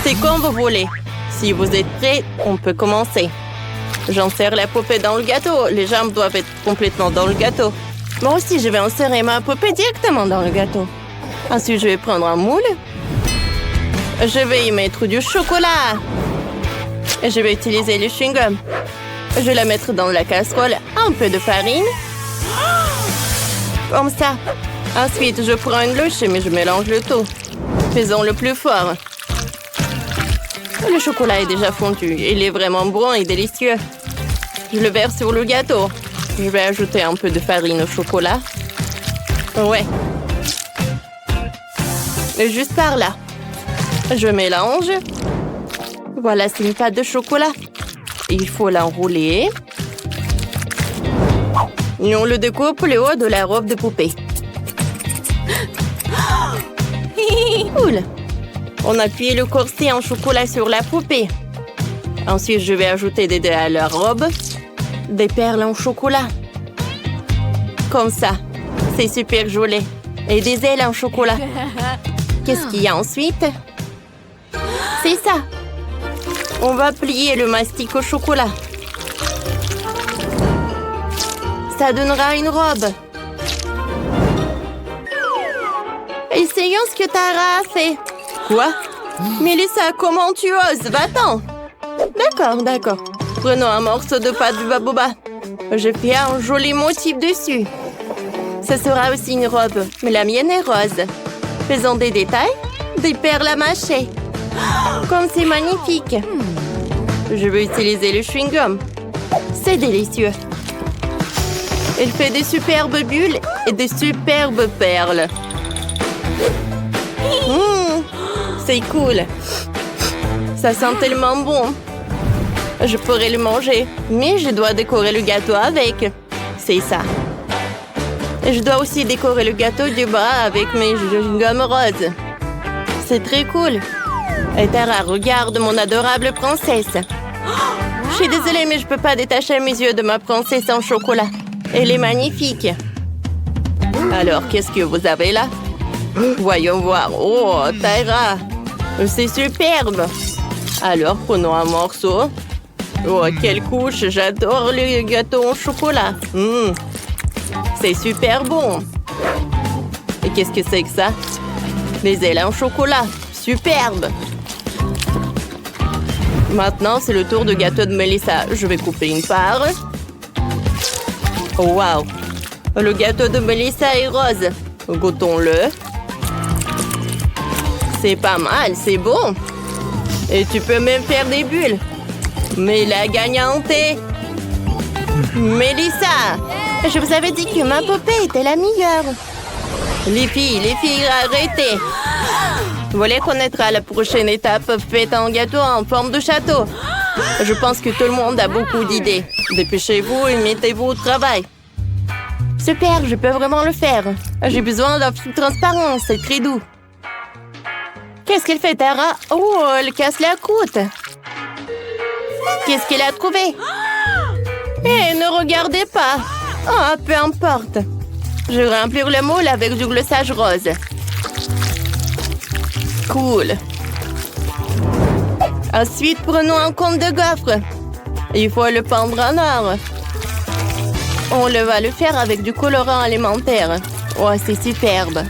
C'est comme vous voulez. Si vous êtes prêts, on peut commencer. J'insère la poupée dans le gâteau. Les jambes doivent être complètement dans le gâteau. Moi aussi, je vais insérer ma poupée directement dans le gâteau. Ensuite, je vais prendre un moule. Je vais y mettre du chocolat. Et je vais utiliser le chewing-gum. Je vais la mettre dans la casserole. Un peu de farine. Comme ça. Ensuite, je prends une louche et je mélange le tout. Faisons-le plus fort. Le chocolat est déjà fondu. Il est vraiment bon et délicieux. Je le verse sur le gâteau. Je vais ajouter un peu de farine au chocolat. Ouais. Et juste par là. Je mélange. Voilà, c'est une pâte de chocolat. Il faut l'enrouler. Et on le découpe le haut de la robe de poupée. Cool. On appuie le corset en chocolat sur la poupée. Ensuite, je vais ajouter des dés à la robe. Des perles en chocolat. Comme ça. C'est super joli. Et des ailes en chocolat. Qu'est-ce qu'il y a ensuite? C'est ça. On va plier le mastic au chocolat. Ça donnera une robe. Essayons ce que Tara a fait. Quoi? Mélissa, comment tu oses? Va-t'en. D'accord. Prenons un morceau de pâte de baobab. Je fais un joli motif dessus. Ce sera aussi une robe, mais la mienne est rose. Faisons des détails, des perles à mâcher. Comme c'est magnifique. Je vais utiliser le chewing-gum. C'est délicieux. Il fait des superbes bulles et des superbes perles. C'est cool. Ça sent tellement bon. Je pourrais le manger, mais je dois décorer le gâteau avec. C'est ça. Je dois aussi décorer le gâteau du bas avec mes chewing-gums roses. C'est très cool. Et Tara, regarde mon adorable princesse. Je suis désolée, mais je peux pas détacher mes yeux de ma princesse en chocolat. Elle est magnifique. Alors, qu'est-ce que vous avez là? Voyons voir. Oh, Tara. C'est superbe. Alors, prenons un morceau. Oh, quelle couche. J'adore le gâteau en chocolat. C'est super bon. Et qu'est-ce que c'est que ça? Les ailes en chocolat. Superbe. Maintenant, c'est le tour du gâteau de Mélissa. Je vais couper une part. Oh, wow. Le gâteau de Mélissa est rose. Goûtons-le. C'est pas mal, c'est bon. Et tu peux même faire des bulles. Mais la gagnante est... Mélissa! Je vous avais dit que ma poupée était la meilleure. Les filles, arrêtez. Vous voulez connaître la prochaine étape? Faites un gâteau en forme de château. Je pense que tout le monde a beaucoup d'idées. Dépêchez-vous et mettez-vous au travail. Super, je peux vraiment le faire. J'ai besoin d'un film transparent, c'est très doux. Qu'est-ce qu'elle fait, Tara? Oh, elle casse la croûte. Qu'est-ce qu'elle a trouvé? Eh, ne regardez pas. Oh, peu importe. Je vais remplir le moule avec du glossage rose. Cool. Ensuite, prenons un cône de gaufre. Il faut le pendre en or. On va le faire avec du colorant alimentaire. Oh, c'est superbe.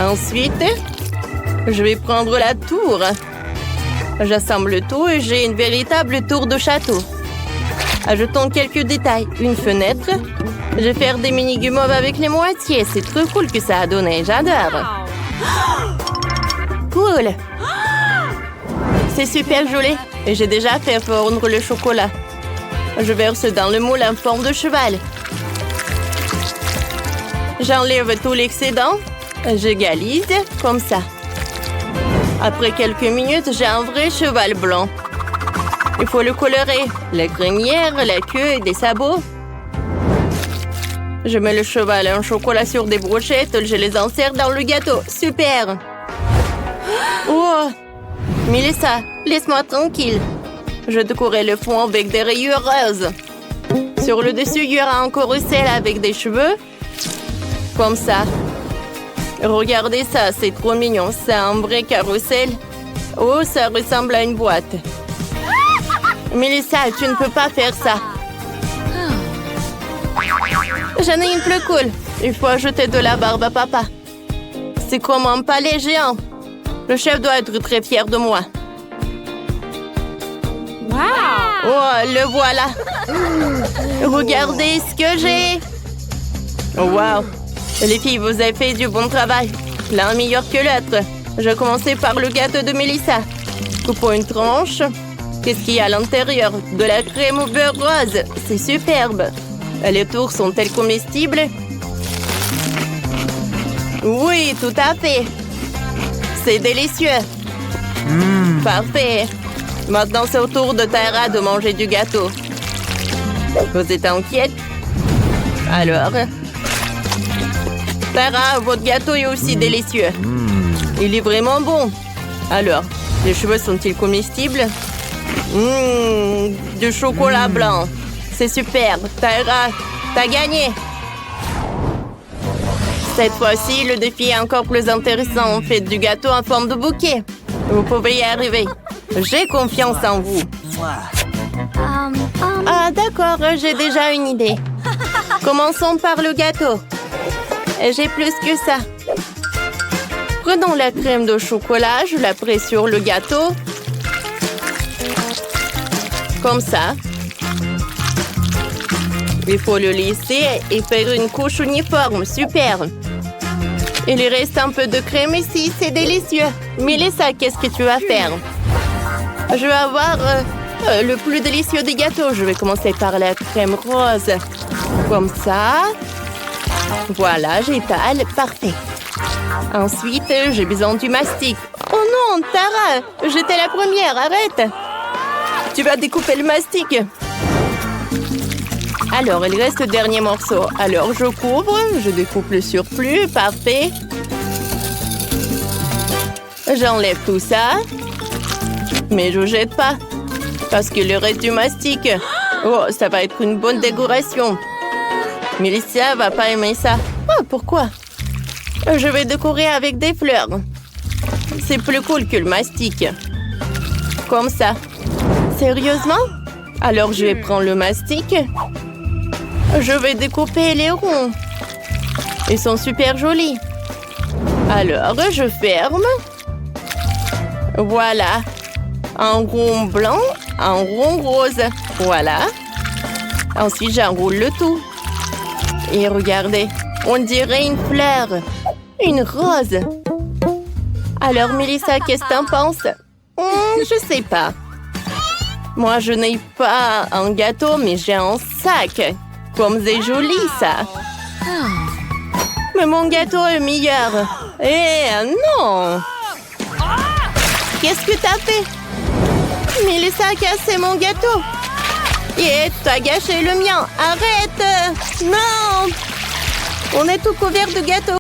Ensuite, je vais prendre la tour. J'assemble tout et j'ai une véritable tour de château. Ajoutons quelques détails. Une fenêtre. Je vais faire des mini guimauves avec les moitiés. C'est trop cool que ça a donné. J'adore. Cool. C'est super joli. Et j'ai déjà fait fondre le chocolat. Je verse dans le moule en forme de cheval. J'enlève tout l'excédent. J'égalise comme ça. Après quelques minutes, j'ai un vrai cheval blanc. Il faut le colorer. La crinière, la queue et des sabots. Je mets le cheval en chocolat sur des brochettes. Je les insère dans le gâteau. Super! Oh! Mélissa, laisse-moi tranquille. Je décorerai le fond avec des rayures roses. Sur le dessus, il y aura un carrousel avec des cheveux. Comme ça. Regardez ça, c'est trop mignon. C'est un vrai carrousel. Oh, ça ressemble à une boîte. Mélissa, tu ne peux pas faire ça. J'en ai une plus cool. Il faut ajouter de la barbe à papa. C'est comme un palais géant. Le chef doit être très fier de moi. Oh, le voilà. Regardez ce que j'ai. Wow. Les filles, vous avez fait du bon travail. L'un meilleur que l'autre. Je commençais par le gâteau de Melissa. Coupons une tranche. Qu'est-ce qu'il y a à l'intérieur? De la crème au beurre rose. C'est superbe. Les tours sont-elles comestibles? Oui, tout à fait. C'est délicieux. Parfait. Maintenant, c'est au tour de Tara de manger du gâteau. Vous êtes inquiète? Alors? Tara, votre gâteau est aussi délicieux. Il est vraiment bon. Alors, les cheveux sont-ils comestibles? Du chocolat blanc. C'est super. Tara, t'as gagné. Cette fois-ci, le défi est encore plus intéressant. Faites du gâteau en forme de bouquet. Vous pouvez y arriver. J'ai confiance en vous. Ah, d'accord, j'ai déjà une idée. Commençons par le gâteau. J'ai plus que ça. Prenons la crème de chocolat, je la presse sur le gâteau. Comme ça. Il faut le lisser et faire une couche uniforme. Super. Il reste un peu de crème ici, c'est délicieux. Melissa, qu'est-ce que tu vas faire? Je vais avoir le plus délicieux des gâteaux. Je vais commencer par la crème rose. Comme ça. Voilà, j'étale. Parfait. Ensuite, j'ai besoin du mastic. Oh non, Tara, j'étais la première, arrête. Tu vas découper le mastic. Alors, il reste le dernier morceau. Alors, je couvre, je découpe le surplus. Parfait. J'enlève tout ça. Mais je ne jette pas. Parce que le reste du mastic... Oh, ça va être une bonne décoration. Melissa va pas aimer ça. Oh, pourquoi? Je vais décorer avec des fleurs. C'est plus cool que le mastic. Comme ça. Sérieusement? Alors, je vais prendre le mastic. Je vais découper les ronds. Ils sont super jolis. Alors, je ferme. Voilà. Un rond blanc, un rond rose. Voilà. Ensuite, j'enroule le tout. Et regardez, on dirait une fleur. Une rose. Alors, Melissa, qu'est-ce que t'en penses? Je sais pas. Moi, je n'ai pas un gâteau, mais j'ai un sac. Comme c'est joli, ça. Mais mon gâteau est meilleur. Eh non! Qu'est-ce que t'as fait? Melissa a cassé mon gâteau. Et t'as gâché le mien. Arrête! Non! On est tout couvert de gâteaux.